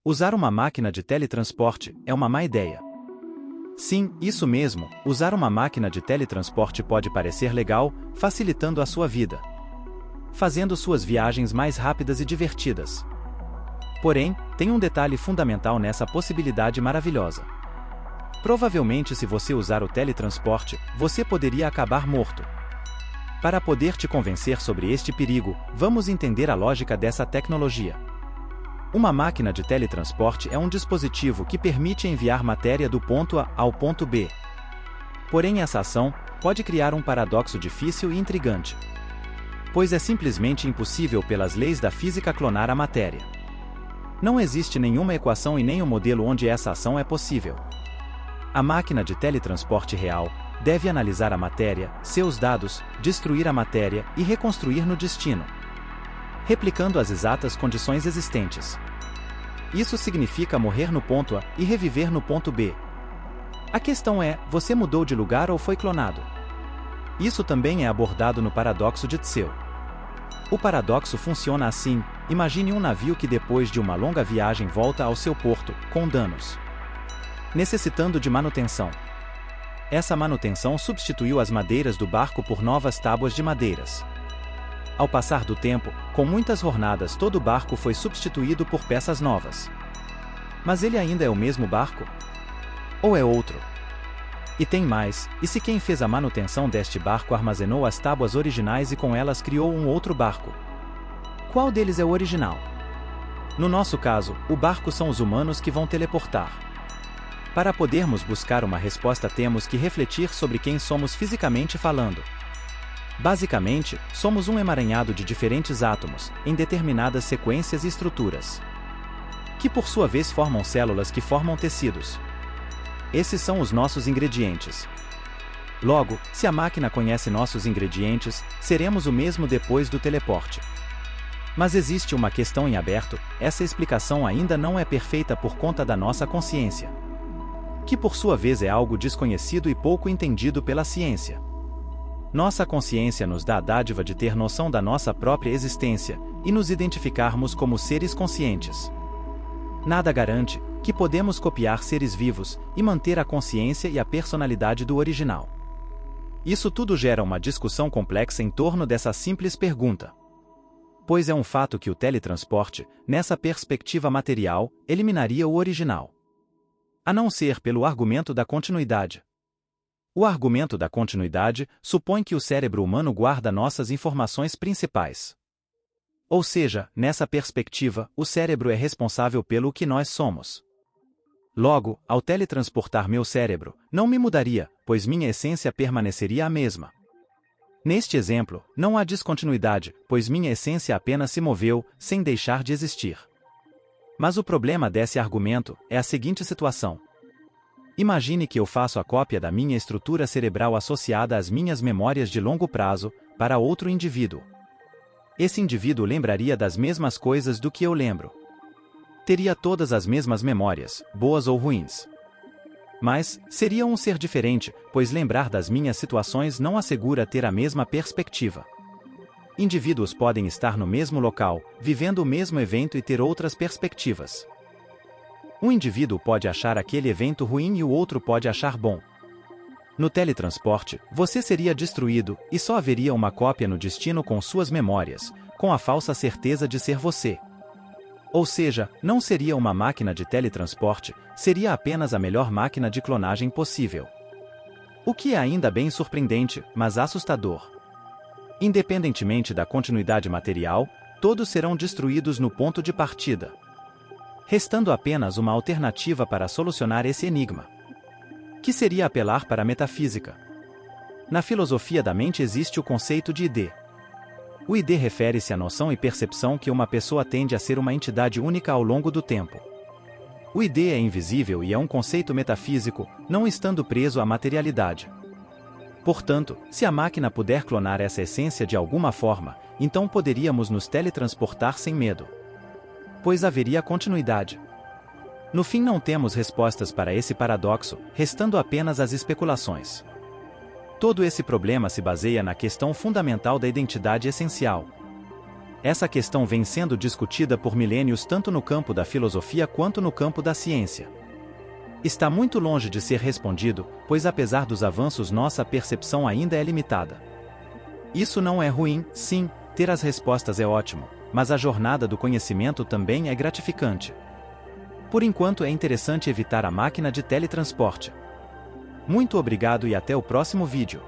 Usar uma máquina de teletransporte é uma má ideia. Sim, isso mesmo, usar uma máquina de teletransporte pode parecer legal, facilitando a sua vida, fazendo suas viagens mais rápidas e divertidas. Porém, tem um detalhe fundamental nessa possibilidade maravilhosa. Provavelmente, se você usar o teletransporte, você poderia acabar morto. Para poder te convencer sobre este perigo, vamos entender a lógica dessa tecnologia. Uma máquina de teletransporte é um dispositivo que permite enviar matéria do ponto A ao ponto B. Porém, essa ação pode criar um paradoxo difícil e intrigante, pois é simplesmente impossível pelas leis da física clonar a matéria. Não existe nenhuma equação e nem um modelo onde essa ação é possível. A máquina de teletransporte real deve analisar a matéria, seus dados, destruir a matéria e reconstruir no destino, replicando as exatas condições existentes. Isso significa morrer no ponto A e reviver no ponto B. A questão é, você mudou de lugar ou foi clonado? Isso também é abordado no paradoxo de Tseu. O paradoxo funciona assim: imagine um navio que depois de uma longa viagem volta ao seu porto, com danos, necessitando de manutenção. Essa manutenção substituiu as madeiras do barco por novas tábuas de madeiras. Ao passar do tempo, com muitas jornadas, todo o barco foi substituído por peças novas. Mas ele ainda é o mesmo barco? Ou é outro? E tem mais, e se quem fez a manutenção deste barco armazenou as tábuas originais e com elas criou um outro barco? Qual deles é o original? No nosso caso, o barco são os humanos que vão teleportar. Para podermos buscar uma resposta, temos que refletir sobre quem somos fisicamente falando. Basicamente, somos um emaranhado de diferentes átomos, em determinadas sequências e estruturas, que por sua vez formam células que formam tecidos. Esses são os nossos ingredientes. Logo, se a máquina conhece nossos ingredientes, seremos o mesmo depois do teleporte. Mas existe uma questão em aberto: essa explicação ainda não é perfeita por conta da nossa consciência, que por sua vez é algo desconhecido e pouco entendido pela ciência. Nossa consciência nos dá a dádiva de ter noção da nossa própria existência e nos identificarmos como seres conscientes. Nada garante que podemos copiar seres vivos e manter a consciência e a personalidade do original. Isso tudo gera uma discussão complexa em torno dessa simples pergunta. Pois é um fato que o teletransporte, nessa perspectiva material, eliminaria o original, a não ser pelo argumento da continuidade. O argumento da continuidade supõe que o cérebro humano guarda nossas informações principais. Ou seja, nessa perspectiva, o cérebro é responsável pelo que nós somos. Logo, ao teletransportar meu cérebro, não me mudaria, pois minha essência permaneceria a mesma. Neste exemplo, não há descontinuidade, pois minha essência apenas se moveu, sem deixar de existir. Mas o problema desse argumento é a seguinte situação. Imagine que eu faço a cópia da minha estrutura cerebral associada às minhas memórias de longo prazo, para outro indivíduo. Esse indivíduo lembraria das mesmas coisas do que eu lembro. Teria todas as mesmas memórias, boas ou ruins. Mas, seria um ser diferente, pois lembrar das minhas situações não assegura ter a mesma perspectiva. Indivíduos podem estar no mesmo local, vivendo o mesmo evento e ter outras perspectivas. Um indivíduo pode achar aquele evento ruim e o outro pode achar bom. No teletransporte, você seria destruído, e só haveria uma cópia no destino com suas memórias, com a falsa certeza de ser você. Ou seja, não seria uma máquina de teletransporte, seria apenas a melhor máquina de clonagem possível. O que é ainda bem surpreendente, mas assustador. Independentemente da continuidade material, todos serão destruídos no ponto de partida, restando apenas uma alternativa para solucionar esse enigma, que seria apelar para a metafísica. Na filosofia da mente existe o conceito de ID. O ID refere-se à noção e percepção que uma pessoa tende a ser uma entidade única ao longo do tempo. O ID é invisível e é um conceito metafísico, não estando preso à materialidade. Portanto, se a máquina puder clonar essa essência de alguma forma, então poderíamos nos teletransportar sem medo, pois haveria continuidade. No fim, não temos respostas para esse paradoxo, restando apenas as especulações. Todo esse problema se baseia na questão fundamental da identidade essencial. Essa questão vem sendo discutida por milênios tanto no campo da filosofia quanto no campo da ciência. Está muito longe de ser respondido, pois apesar dos avanços nossa percepção ainda é limitada. Isso não é ruim, sim, ter as respostas é ótimo, mas a jornada do conhecimento também é gratificante. Por enquanto é interessante evitar a máquina de teletransporte. Muito obrigado e até o próximo vídeo.